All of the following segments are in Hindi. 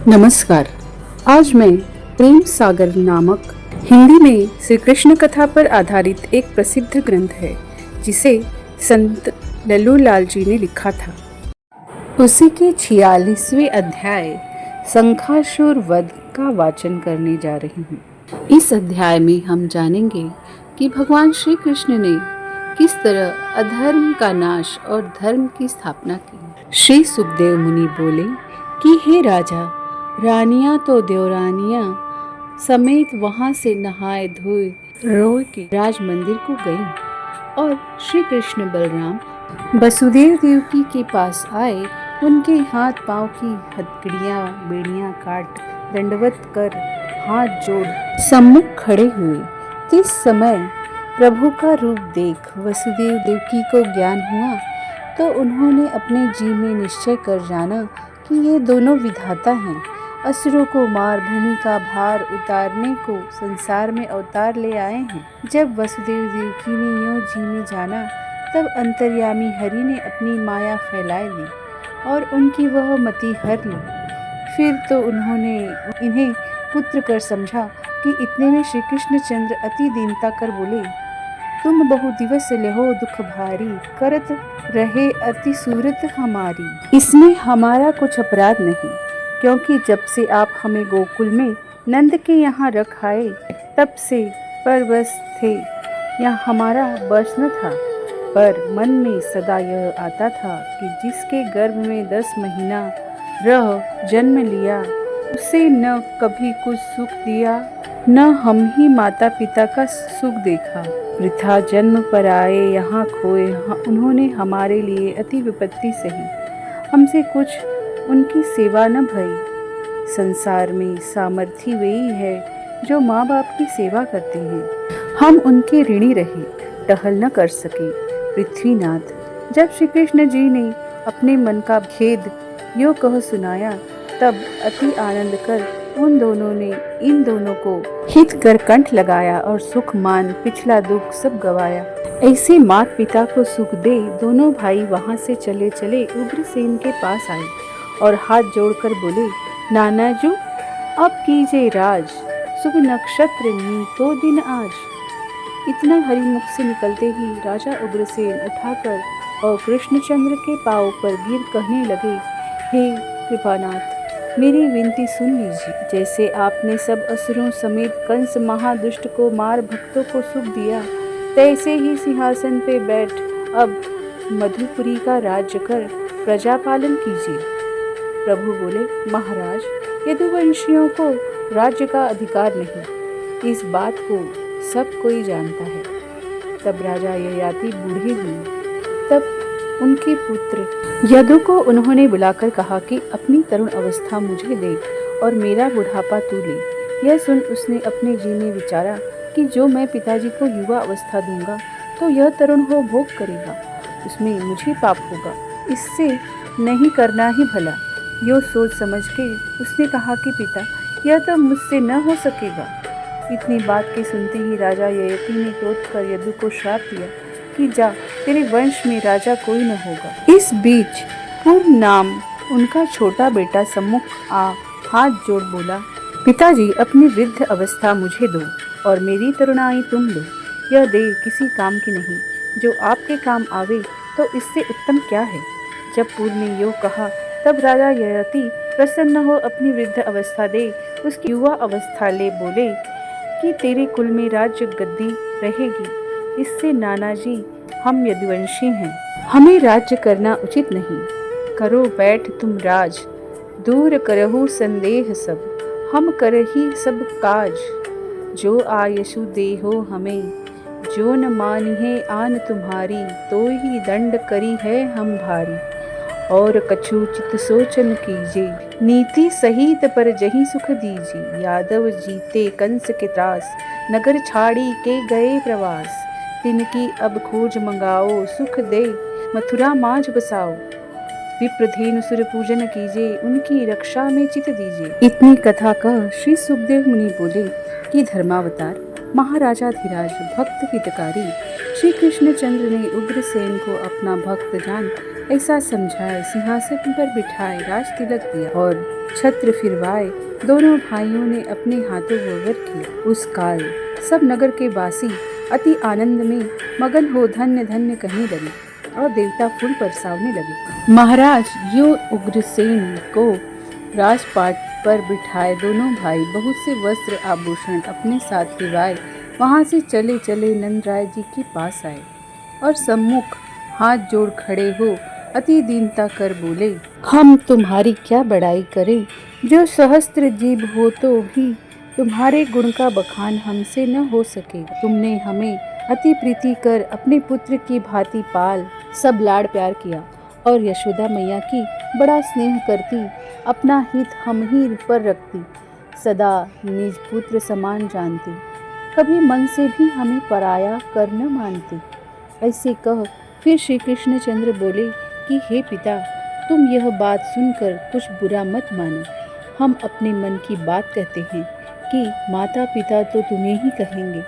नमस्कार। आज मैं प्रेम सागर नामक हिंदी में श्री कृष्ण कथा पर आधारित एक प्रसिद्ध ग्रंथ है जिसे संत लल्लूलाल जी ने लिखा था। उसी के 46वें अध्याय शंखासुर वध का वाचन करने जा रही हूँ। इस अध्याय में हम जानेंगे कि भगवान श्री कृष्ण ने किस तरह अधर्म का नाश और धर्म की स्थापना की। श्री सुखदेव मुनि बोले कि हे राजा, रानियां तो देवरानियां समेत वहां से नहाए धोए रोए के राज मंदिर को गईं और श्री कृष्ण बलराम वसुदेव देवकी के पास आए। उनके हाथ पांव की हथकड़ियां बेड़ियां काट दंडवत कर हाथ जोड़ सम्मुख खड़े हुए। इस समय प्रभु का रूप देख वसुदेव देवकी को ज्ञान हुआ तो उन्होंने अपने जी में निश्चय कर जाना कि ये दोनों विधाता हैं। असुरों को मार भूमि का भार उतारने को संसार में अवतार ले आए हैं। जब वसुदेव देवकी ने यों जी में जाना तब अंतर्यामी हरि ने अपनी माया फैलाए दी और उनकी वह मति हर ली। फिर तो उन्होंने इन्हें पुत्र कर समझा कि इतने में श्री कृष्ण चंद्र अति दीनता कर बोले, तुम बहु दिवस लेहो दुख भारी, करत रहे अति सूरत हमारी। इसमें हमारा कुछ अपराध नहीं, क्योंकि जब से आप हमें गोकुल में नंद के यहाँ रख आए तब से परवश थे, यह हमारा बस न था। पर मन में सदा यह आता था कि जिसके गर्भ में 10 महीना रह जन्म लिया उसे न कभी कुछ सुख दिया, न हम ही माता पिता का सुख देखा। वृथा जन्म पर आए यहाँ खोए, उन्होंने हमारे लिए अति विपत्ति सही, हमसे कुछ उनकी सेवा न भई। संसार में सामर्थी वही है जो माँ बाप की सेवा करते हैं, हम उनके ऋणी रहे, टहल न कर सके। पृथ्वीनाथ, जब श्री कृष्ण जी ने अपने मन का खेद यो कह सुनाया तब अति आनंद कर उन दोनों ने इन दोनों को हित कर कंठ लगाया और सुख मान पिछला दुख सब गवाया। ऐसे माता पिता को सुख दे दोनों भाई वहां से चले चले उग्रसेन के पास आए और हाथ जोड़कर बोले, नानाजू अब कीजिए राज, शुभ नक्षत्र नीतो दिन आज। इतना हरिमुख से निकलते ही राजा उग्रसेन उठाकर और कृष्णचंद्र के पांव पर गिर कहने लगे, हे कृपानाथ, मेरी विनती सुन लीजिए। जैसे आपने सब असुरों समेत कंस महादुष्ट को मार भक्तों को सुख दिया, तैसे ही सिंहासन पे बैठ अब मधुपुरी का राज्य कर प्रजा पालन कीजिए। प्रभु बोले, महाराज, यदुवंशियों को राज्य का अधिकार नहीं, इस बात को सब कोई जानता है। तब राजा ययाति बूढ़े हुए। तब उनके पुत्र यदु को उन्होंने बुलाकर कहा कि अपनी तरुण अवस्था मुझे दे और मेरा बुढ़ापा तू ले। यह सुन उसने अपने जी में विचारा कि जो मैं पिताजी को युवा अवस्था दूंगा तो यह तरुण हो भोग करेगा, उसमें मुझे पाप होगा, इससे नहीं करना ही भला। यो सोच समझ के उसने कहा कि पिता, यह तो मुझसे न हो सकेगा। इतनी बात के सुनते ही राजा ययाति ने क्रोध कर यदु को श्राप दिया कि जा, तेरे वंश में राजा कोई न होगा। इस बीच पूर्व नाम उनका छोटा बेटा सम्मुख आ हाथ जोड़ बोला, पिताजी, अपनी वृद्ध अवस्था मुझे दो और मेरी तरुणाई तुम लो। यह देह किसी काम की नहीं, जो आपके काम आवे तो इससे उत्तम क्या है। जब पूर्व ने यो कहा तब राजा ययाति प्रसन्न हो अपनी वृद्ध अवस्था दे उसकी युवा अवस्था ले बोले कि तेरे कुल में राज्य गद्दी रहेगी। इससे नानाजी, हम यदुवंशी हैं, हमें राज्य करना उचित नहीं। करो बैठ तुम राज, दूर करहु संदेह सब, हम करही सब काज। जो आयशु देहो हमें, जो न मानिहे आन तुम्हारी, तो ही दंड करी है हम भारी। और कछु चित सोचन कीजिए, नीति सहित पर जही सुख दीजिए। यादव जीते कंस के त्रास, नगर छाड़ी के गए प्रवास। तिनकी अब खोज मंगाओ, सुख दे मथुरा माज बसाओ। विप्रधेनु सुर पूजन कीजिए, उनकी रक्षा में चित दीजिए। इतनी कथा कह श्री सुखदेव मुनि बोले कि धर्मावतार महाराजा धीराज भक्त हितकारी श्री कृष्ण चंद्र ने उग्रसेन को अपना भक्त जान ऐसा समझाए, सिंहासन पर बिठाए, राज तिलक दिया और छत्र फिरवाए। दोनों भाइयों ने अपने हाथों वोवर किया। उस काल सब नगर के वासी अति आनंद में मगन हो धन्य धन्य कहने लगे और देवता फूल बरसावने लगे। महाराज यो उग्रसेन को राजपाट पर बिठाए दोनों भाई बहुत से वस्त्र आभूषण अपने साथ लिवाए वहां से चले चले नंदराय जी के पास आए और सम्मुख हाथ जोड़ खड़े हो अति दीनता कर बोले, हम तुम्हारी क्या बड़ाई करें, जो सहस्त्र जीव हो तो भी तुम्हारे गुण का बखान हमसे न हो सके। तुमने हमें अति प्रीति कर अपने पुत्र की भांति पाल सब लाड़ प्यार किया और यशोदा मैया की बड़ा स्नेह करती, अपना हित हम ही पर रखती, सदा निज पुत्र समान जानती, कभी मन से भी हमें पराया कर न मानती। ऐसे कह फिर श्री कृष्णचंद्र बोले कि हे पिता, तुम यह बात सुनकर कुछ बुरा मत मानो। हम अपने मन की बात कहते हैं कि माता पिता तो तुम्हें ही कहेंगे,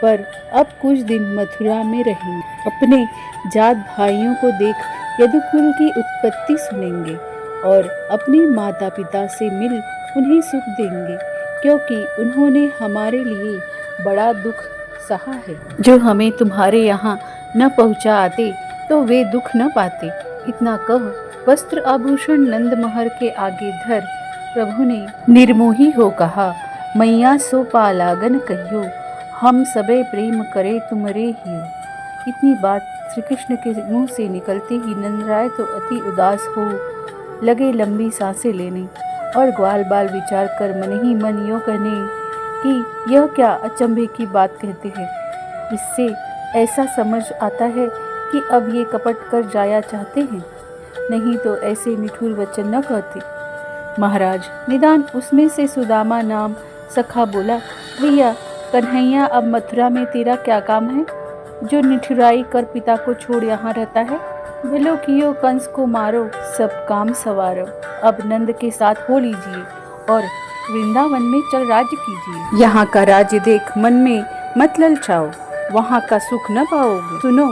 पर अब कुछ दिन मथुरा में रहेंगे, अपने जात भाइयों को देख यदुकुल की उत्पत्ति सुनेंगे और अपने माता पिता से मिल उन्हें सुख देंगे, क्योंकि उन्होंने हमारे लिए बड़ा दुख सहा है। जो हमें तुम्हारे यहाँ न पहुँचा आते तो वे दुख न पाते। इतना कह वस्त्र आभूषण नंद महर के आगे धर प्रभु ने निर्मोही हो कहा, मैया सो पालागन कहियो, हम सबे प्रेम करे तुमरे हियो। इतनी बात श्री कृष्ण के मुंह से निकलते ही नंदराय तो अति उदास हो लगे लंबी सांसें लेने और ग्वाल बाल विचार कर मन ही मन यूँ कहने कि यह क्या अचंभे की बात कहते हैं। इससे ऐसा समझ आता है कि अब ये कपट कर जाया चाहते हैं, नहीं तो ऐसे निठुर वचन न कहते। महाराज निदान उसमें से सुदामा नाम सखा बोला, भैया कन्हैया अब मथुरा में तेरा क्या काम है, जो निठुराई कर पिता को छोड़ यहाँ रहता है। भलो कियो कंस को मारो, सब काम सवारो, अब नंद के साथ हो लीजिए और वृंदावन में चल राज्य कीजिए। यहाँ का राज्य देख मन में मत ललचाओ, वहाँ का सुख न पाओगे। सुनो,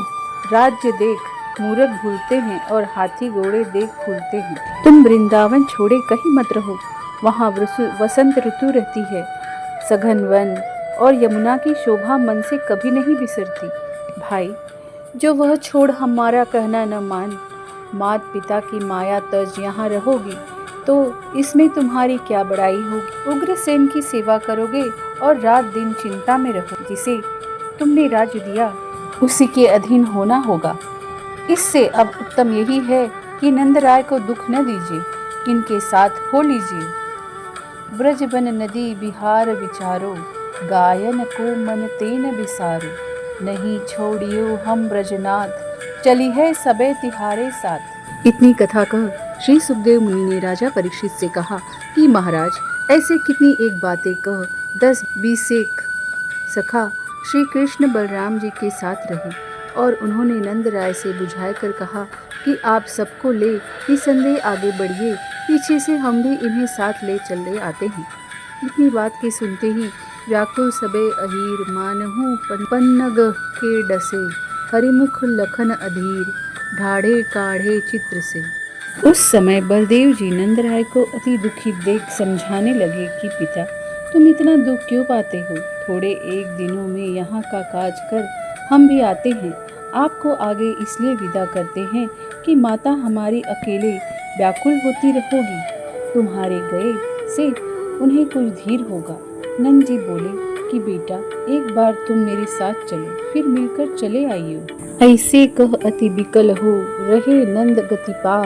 राज्य देख मूरख भूलते हैं और हाथी घोड़े देख फूलते हैं। तुम वृंदावन छोड़े कहीं मत रहो, वहाँ वसंत ऋतु रहती है, सघन वन और यमुना की शोभा मन से कभी नहीं बिसरती। भाई जो वह छोड़ हमारा कहना न मान, मात पिता की माया तज यहाँ रहोगी तो इसमें तुम्हारी क्या बड़ाई होगी। उग्रसेन की सेवा करोगे और रात दिन चिंता में रहो। जिसे तुमने राज्य दिया उसी के अधीन होना होगा। इससे अब उत्तम यही है कि नंदराय को दुख न दीजिए, इनके साथ हो लीजिए। ब्रजबन नदी बिहार विचारो, गायन को मन तेन बिसारो, नहीं छोड़ियो हम ब्रजनाथ, चली है सबे तिहारे साथ। इतनी कथा कह श्री सुखदेव मुनि ने राजा परीक्षित से कहा कि महाराज ऐसे कितनी एक बातें कह 10-20 सखा श्री कृष्ण बलराम जी के साथ रहे और उन्होंने नंद राय से बुझाए कर कहा कि आप सबको ले निसंदेह आगे बढ़िए, पीछे से हम भी इन्हें साथ ले चले आते हैं। इतनी बात के सुनते ही व्याकुल सबे अहीर, मानहु पन्नग के डसे, हरिमुख लखन अधीर, ढाढ़े काढ़े चित्र से। उस समय बलदेव जी नंदराय को अति दुखी देख समझाने लगे कि पिता तुम इतना दुख क्यों पाते हो, थोड़े एक दिनों में यहाँ का काज कर हम भी आते हैं। आपको आगे इसलिए विदा करते हैं कि माता हमारी अकेले व्याकुल होती रहोगी, तुम्हारे गए से उन्हें कुछ धीर होगा। नंद जी बोले कि बेटा एक बार तुम मेरे साथ चलो, फिर मिलकर चले आइयो। ऐसे कह अति बिकल हो रहे नंद गति पाह,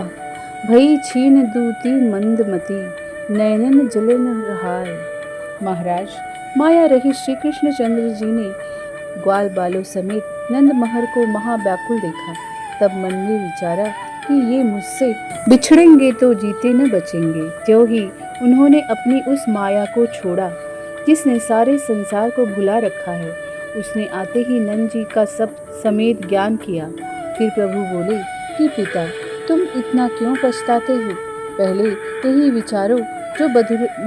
भई छीन दूती मंदमती, नैनन जलन रहाय। महाराज माया रही श्री कृष्णचंद्र जी ने ग्वाल बालों समेत नंद महर को महाव्याकुल देखा। तब मन में विचारा कि ये मुझसे बिछड़ेंगे तो जीते न बचेंगे। त्यों ही उन्होंने अपनी उस माया को छोड़ा जिसने सारे संसार को भुला रखा है। उसने आते ही नंद जी का सब समेत ज्ञान किया। फिर प्रभु बोले कि पिता तुम इतना क्यों पछताते हो, पहले यही विचारो जो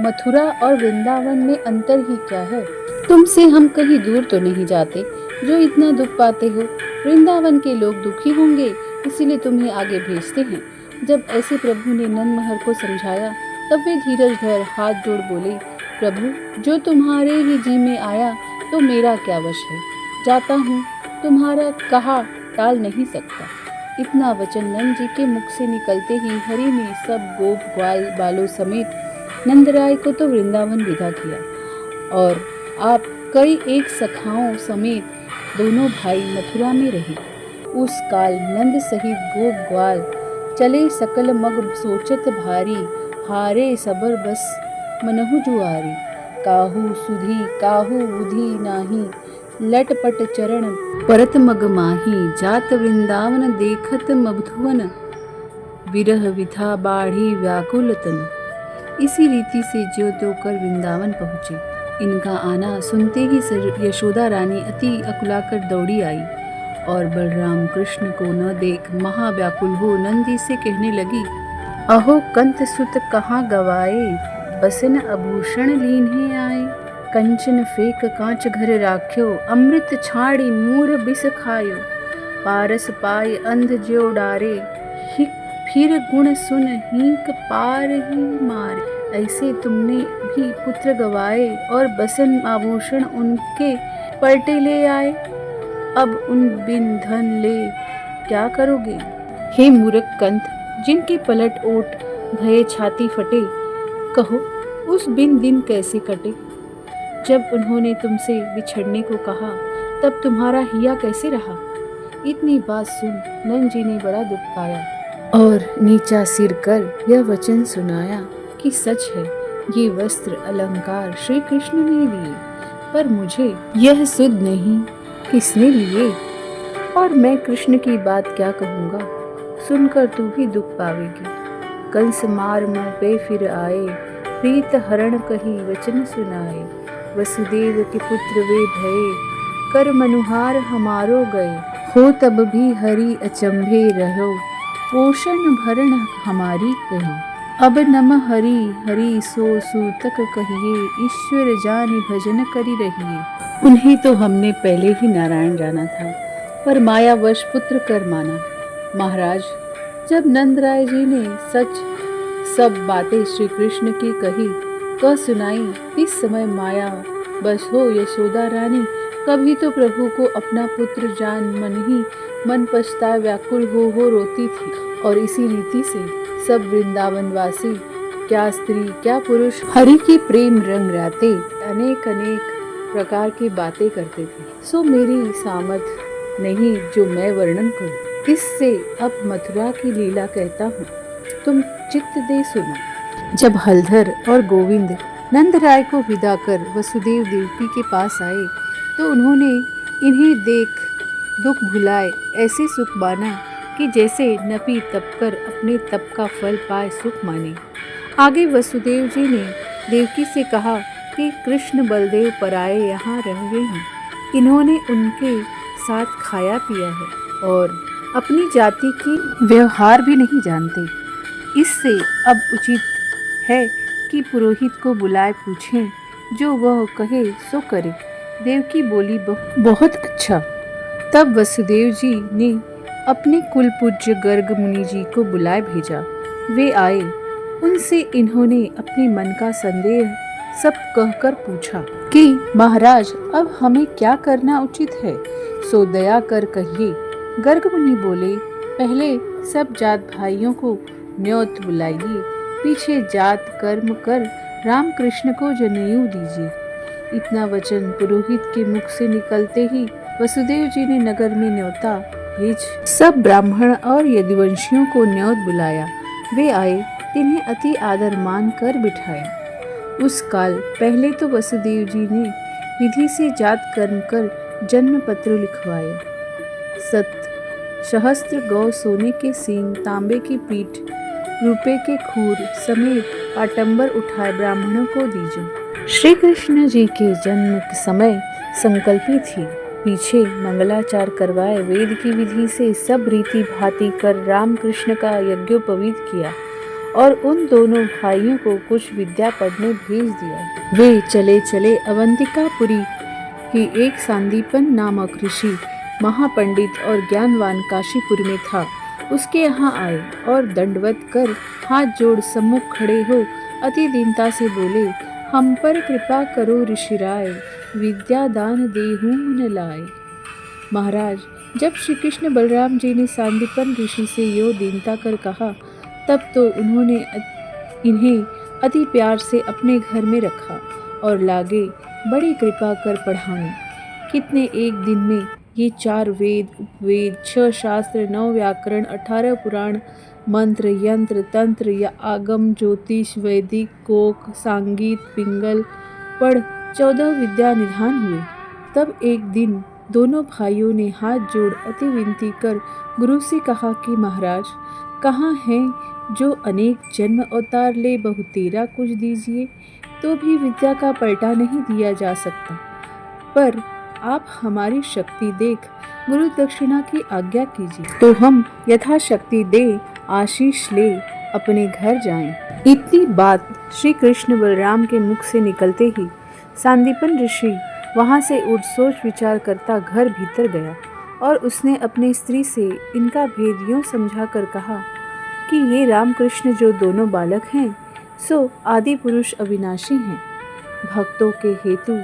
मथुरा और वृंदावन में अंतर ही क्या है। तुमसे हम कहीं दूर तो नहीं जाते जो इतना दुख पाते हो। वृंदावन के लोग दुखी होंगे इसीलिए तुम्हें आगे भेजते हैं। जब ऐसे प्रभु ने नंदमहर को समझाया तब वे धीरज धर हाथ जोड़ बोले, प्रभु जो तुम्हारे ही जी में आया तो मेरा क्या वश है, जाता हूँ, तुम्हारा कहा टाल नहीं सकता। इतना वचन नंद जी के मुख से निकलते ही हरि ने सब गोप ग्वाल बालों समेत नंदराय को तो वृंदावन विदा किया और आप कई एक सखाओं समेत दोनों भाई मथुरा में रहे। उस काल नंद सहित गोप ग्वाल चले सकल मग सोचत भारी, हारे सबर बस मनहु जुआरी। काहू सुधी काहू बुधी नाही, लटपट चरण परत मग माही। जात वृंदावन देखत मधुवन, विरह विथा बाढ़ी व्याकुल तन। इसी रीति से ज्यों त्यों कर वृंदावन पहुँचे। इनका आना सुनते ही यशोदा रानी अति अकुलाकर दौड़ी आई और बलराम कृष्ण को न देख महाव्याकुल हो नंदी से कहने लगी, अहो कंत सुत कहाँ गवाए, बसन आभूषण लीन्हे आए। कंचन फेक कांच घर राख्यो, अमृत छाड़ी मूर बिस खायो। पारस पाय अंध ज्यो डारे, फिर गुण सुन हीक पार ही मारे। ऐसे तुमने भी पुत्र गवाए और बसन आभूषण उनके पलटे ले आए। अब उन बिन धन ले क्या करोगे। हे मूर्ख कंत, जिनके पलट ओट भये छाती फटे, कहो उस बिन दिन कैसे कटे। जब उन्होंने तुमसे बिछड़ने को कहा तब तुम्हारा हिया कैसे रहा। इतनी बात सुन नंद जी ने बड़ा दुख पाया और नीचा सिर कर यह वचन सुनाया कि सच है, ये वस्त्र अलंकार श्री कृष्ण ने लिए, पर मुझे यह सुध नहीं किसने लिए। और मैं कृष्ण की बात क्या कहूँगा, सुनकर तू भी दुख पावेगी। कंस मार मुँह पे फिर आए, प्रीत हरण कही वचन सुनाए। वसुदेव के पुत्र वे भये, कर मनुहार हमारो गए। हो तब भी हरि अचंभे रहो, पोषण भरण हमारी कहो। अब नम हरि हरि सो सूतक कहिए, ईश्वर जानि भजन करि रहिए। उन्हें तो हमने पहले ही नारायण जाना था, पर मायावश पुत्र कर माना। महाराज, जब नंदराय जी ने सच सब बातें श्री कृष्ण की कही कह सुनाई, इस समय माया बस हो यशोदा रानी कभी तो प्रभु को अपना पुत्र जान मन ही मन पछताए व्याकुल हो रोती थी। और इसी रीति से सब वृंदावनवासी, क्या स्त्री क्या पुरुष, हरि की प्रेम रंग राते अनेक अनेक प्रकार की बातें करते थे। सो मेरी सामर्थ नहीं जो मैं वर्णन करूं। इससे अब मथुरा की लीला कहता हूँ, तुम चित्त दे सुनो। जब हलधर और गोविंद नंदराय को विदा कर वसुदेव देवकी के पास आए तो उन्होंने इन्हें देख दुख भुलाए ऐसे सुख माना कि जैसे नपी तपकर अपने तप का फल पाए सुख माने। आगे वसुदेव जी ने देवकी से कहा कि कृष्ण बलदेव पराए यहाँ रहे हैं, इन्होंने उनके साथ खाया पिया है और अपनी जाति की व्यवहार भी नहीं जानते। इससे अब उचित है कि पुरोहित को बुलाए पूछें, जो वह कहे सो करे। देवकी बोली, बहुत अच्छा। तब वसुदेव जी ने अपने कुल पूज्य गर्ग मुनि जी को बुलाए भेजा। वे आए, उनसे इन्होंने अपने मन का संदेह सब कहकर पूछा कि महाराज अब हमें क्या करना उचित है, सो दया कर कहिए। गर्ग मुनि बोले, पहले सब जात भाइयों को न्योत बुलाइए, पीछे जात कर्म कर राम कृष्ण को जनेऊ दीजिए। इतना वचन पुरोहित के मुख से निकलते ही वसुदेव जी ने नगर में न्योता भेज सब ब्राह्मण और यदुवंशियों को न्योत बुलाया। वे आए, तिन्हें अति आदर मान कर बिठाया। उस काल पहले तो वसुदेव जी ने विधि से जात कर्म कर जन्म पत्र लिखवाए। सहस्त्र गौ सोने के सींग, तांबे की पीठ, रुपए के खूर समेत पाटंबर उठाए ब्राह्मणों को दीजिए। श्री कृष्ण जी के जन्म के समय संकल्पी थी। पीछे मंगलाचार करवाए, वेद की विधि से सब रीति भांति कर राम कृष्ण का यज्ञोपवीत किया और उन दोनों भाइयों को कुछ विद्या पढ़ने भेज दिया। वे चले चले अवंतिकापुरी की एक सांदीपन नामक ऋषि महापंडित और ज्ञानवान काशीपुर में था। उसके यहाँ आए और दंडवत कर हाथ जोड़ सम्मुख खड़े हो अति दीनता से बोले, हम पर कृपा करो ऋषिराय, विद्या दान देहु मन लाए। महाराज, जब श्री कृष्ण बलराम जी ने सांदीपन ऋषि से यो दीनता कर कहा, तब तो उन्होंने इन्हें अति प्यार से अपने घर में रखा और लागे बड़ी कृपा कर पढ़ाने। कितने एक दिन में ये 4 वेद, उपवेद, 6 शास्त्र, 9 व्याकरण, 18 पुराण, मंत्र, यंत्र, तंत्र या आगम, ज्योतिष, वैदिक, कोक, सांगीत, पिंगल पढ़ 14 विद्या निधान हुए। तब एक दिन दोनों भाइयों ने हाथ जोड़ अति विनती कर गुरु से कहा कि महाराज, कहाँ हैं जो अनेक जन्म अवतार ले बहु तेरा कुछ दीजिए, तो भी विद्या का पलटा नहीं दिया जा सकता। पर आप हमारी शक्ति देख गुरु दक्षिणा की आज्ञा कीजिए, तो हम यथाशक्ति दे आशीष ले अपने घर जाएं। इतनी बात श्री कृष्ण बलराम के मुख से निकलते ही सांदीपन ऋषि वहाँ से उठ सोच विचार करता घर भीतर गया और उसने अपनी स्त्री से इनका भेद यूँ समझा कर कहा कि ये रामकृष्ण जो दोनों बालक हैं, सो आदि पुरुष अविनाशी हैं। भक्तों के हेतु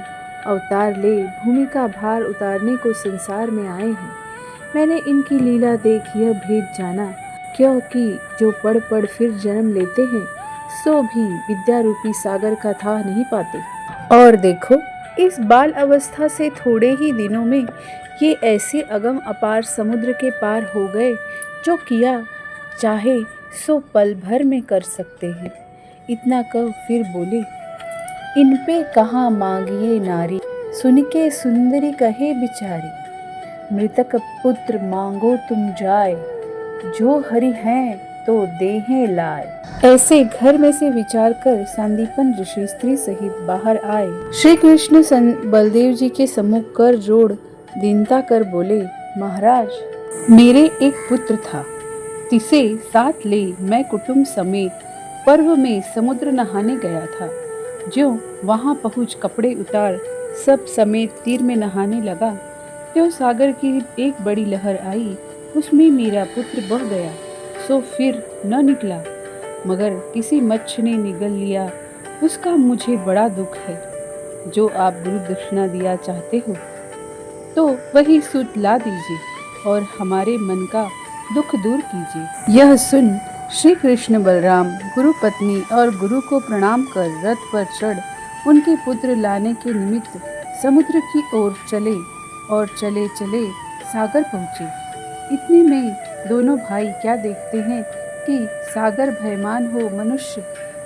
अवतार ले भूमि का भार उतारने को संसार में आए हैं। मैंने इनकी लीला देख यह भेद जाना, क्योंकि जो पढ़ पढ़ फिर जन्म लेते हैं, सो भी विद्या रूपी सागर का था नहीं पाते। और देखो, इस बाल अवस्था से थोड़े ही दिनों में ये ऐसे अगम अपार समुद्र के पार हो गए, जो किया चाहे सो पल भर में कर सकते हैं। इतना कह फिर बोले, इन पे कहाँ मांगिए नारी, सुन के सुंदरी कहे बिचारी, मृतक पुत्र मांगो तुम जाए, जो हरि हैं तो देहें लाए। ऐसे घर में से विचार कर सांदीपन ऋषि स्त्री सहित बाहर आए। श्री कृष्ण बलदेव जी के सम्मुख कर जोड़ दीनता कर बोले, महाराज, मेरे एक पुत्र था, तिसे साथ ले मैं कुटुंब समेत पर्व में समुद्र नहाने गया था। जो वहां पहुंच कपड़े उतार सब समेत तीर में नहाने लगा, तो सागर की एक बड़ी लहर आई, उसमें मेरा पुत्र बह गया, सो फिर न निकला, मगर किसी मच्छ ने निगल लिया। उसका मुझे बड़ा दुख है। जो आप गुरु दक्षिणा दिया चाहते हो, तो वही सूत ला दीजिए और हमारे मन का दुख दूर कीजिए। यह सुन श्री कृष्ण बलराम गुरु पत्नी और गुरु को प्रणाम कर रथ पर चढ़ उनके पुत्र लाने के निमित्त समुद्र की ओर चले और चले चले सागर पहुँचे। इतने में दोनों भाई क्या देखते हैं कि सागर भयमान हो मनुष्य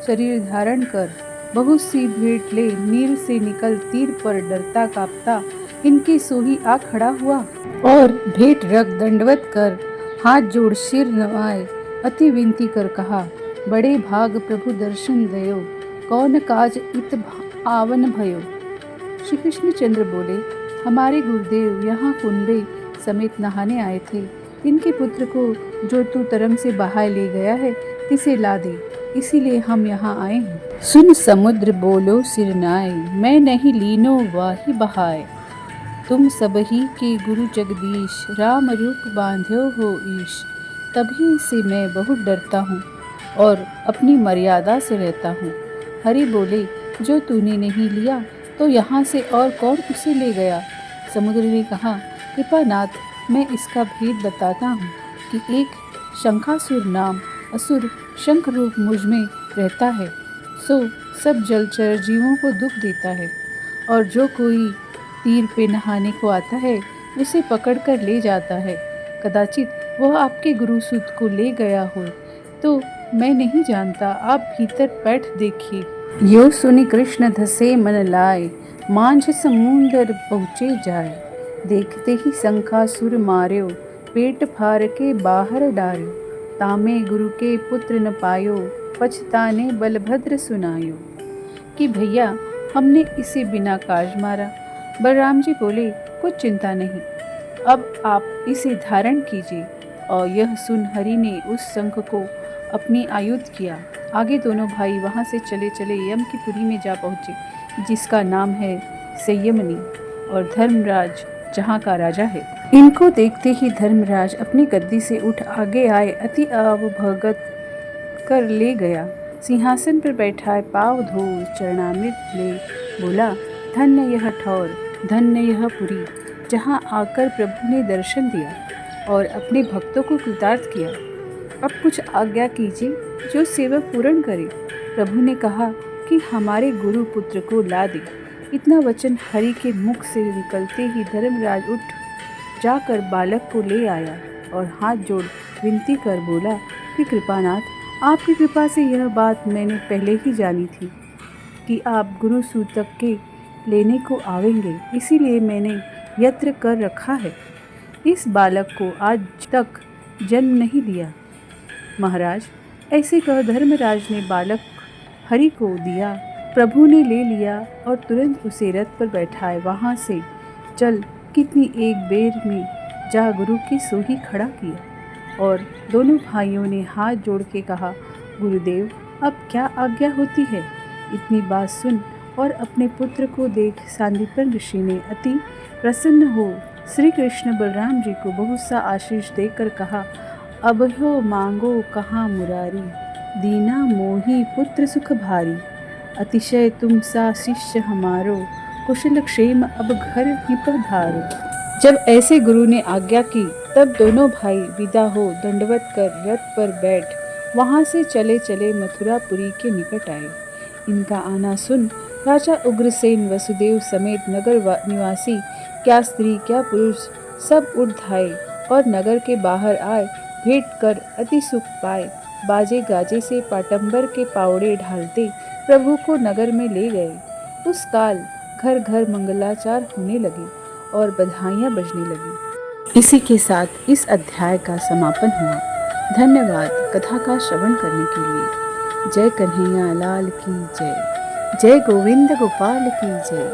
शरीर धारण कर बहुत सी भेंट ले नीर से निकल तीर पर डरता कांपता इनकी सोही आ खड़ा हुआ और भेंट रख दंडवत कर हाथ जोड़ सिर नवाए अति विनती कर कहा, बड़े भाग प्रभु दर्शन दयो, कौन काज इत आवन भयो। श्री कृष्ण चंद्र बोले, हमारे गुरुदेव यहाँ कुंबे समेत नहाने आए थे। इनके पुत्र को जो तू तरंग से बहाए ले गया है, इसे ला दे, इसीलिए हम यहाँ आए हैं। सुन समुद्र बोलो सिरनाए, मैं नहीं लीनो वाही बहाए। तुम सब ही के गुरु जगदीश, राम रूप बांध्यो हो ईश। तभी से मैं बहुत डरता हूँ और अपनी मर्यादा से रहता हूँ। हरि बोले, जो तूने नहीं लिया तो यहाँ से और कौन उसे ले गया। समुद्र ने कहा, कृपानाथ, मैं इसका भेद बताता हूँ कि एक शंखासुर नाम असुर शंख रूप मुझ में रहता है, सो सब जलचर जीवों को दुख देता है, और जो कोई तीर पे नहाने को आता है उसे पकड़कर ले जाता है। कदाचित वह आपके गुरुसूत को ले गया हो, तो मैं नहीं जानता, आप भीतर बैठ देखिए। यो सुनि कृष्ण धसे मन लाए, मांझ समुंदर पहुँचे जाए। देखते ही शंखासुर मार्यो, पेट फाड़ के बाहर डार्यो। तामे गुरु के पुत्र न पायो, पछताने बलभद्र सुनायो। कि भैया, हमने इसे बिना काज मारा। बलराम जी बोले, कुछ चिंता नहीं, अब आप इसे धारण कीजिए। और यह सुन हरि ने उस शंख को अपनी आयुध किया। आगे दोनों भाई वहाँ से चले चले यम की पुरी में जा पहुँचे, जिसका नाम है संयमनी, और धर्मराज जहाँ का राजा है। इनको देखते ही धर्मराज अपनी गद्दी से उठ आगे आए अति अवभगत कर ले गया। सिंहासन पर बैठाए पाँव धो चरणामृत ले बोला, धन्य यह ठौर, धन्य यह पुरी, जहाँ आकर प्रभु ने दर्शन दिया और अपने भक्तों को कृतार्थ किया। अब कुछ आज्ञा कीजिए जो सेवक पूर्ण करे। प्रभु ने कहा कि हमारे गुरु पुत्र को ला दे। इतना वचन हरि के मुख से निकलते ही धर्मराज उठ जाकर बालक को ले आया और हाथ जोड़ विनती कर बोला कि कृपानाथ, आपकी कृपा से यह बात मैंने पहले ही जानी थी कि आप गुरु सूतक के लेने को आवेंगे, इसीलिए मैंने यत्न कर रखा है। इस बालक को आज तक जन्म नहीं दिया। महाराज, ऐसे कह धर्मराज ने बालक हरि को दिया। प्रभु ने ले लिया और तुरंत उसे रथ पर बैठाए वहाँ से चल कितनी एक बेर में जा गुरु की सोही खड़ा किया। और दोनों भाइयों ने हाथ जोड़ के कहा, गुरुदेव, अब क्या आज्ञा होती है। इतनी बात सुन और अपने पुत्र को देख सांदीपन ऋषि ने अति प्रसन्न हो श्री कृष्ण बलराम जी को बहुत सा आशीष देकर कहा, अभयो मांगो कहाँ मुरारी, दीना मोही पुत्र सुख भारी, अतिशय तुम सा शिष्य हमारो, कुशल क्षेम अब घर ही पधारो। जब ऐसे गुरु ने आज्ञा की तब दोनों भाई विदा हो दंडवत कर रथ पर बैठ वहां से चले चले मथुरापुरी के निकट आए। इनका आना सुन राजा उग्रसेन वसुदेव समेत नगर निवासी क्या स्त्री क्या पुरुष सब उठ धाये और नगर के बाहर आए भेंट कर अति सुख पाए। बाजे गाजे से पाटंबर के पावड़े ढालते प्रभु को नगर में ले गए। उस काल घर घर मंगलाचार होने लगे और बधाइयाँ बजने लगी। इसी के साथ इस अध्याय का समापन हुआ। धन्यवाद कथा का श्रवण करने के लिए। जय कन्हैया लाल की जय। जय गोविंद गोपाल की जय।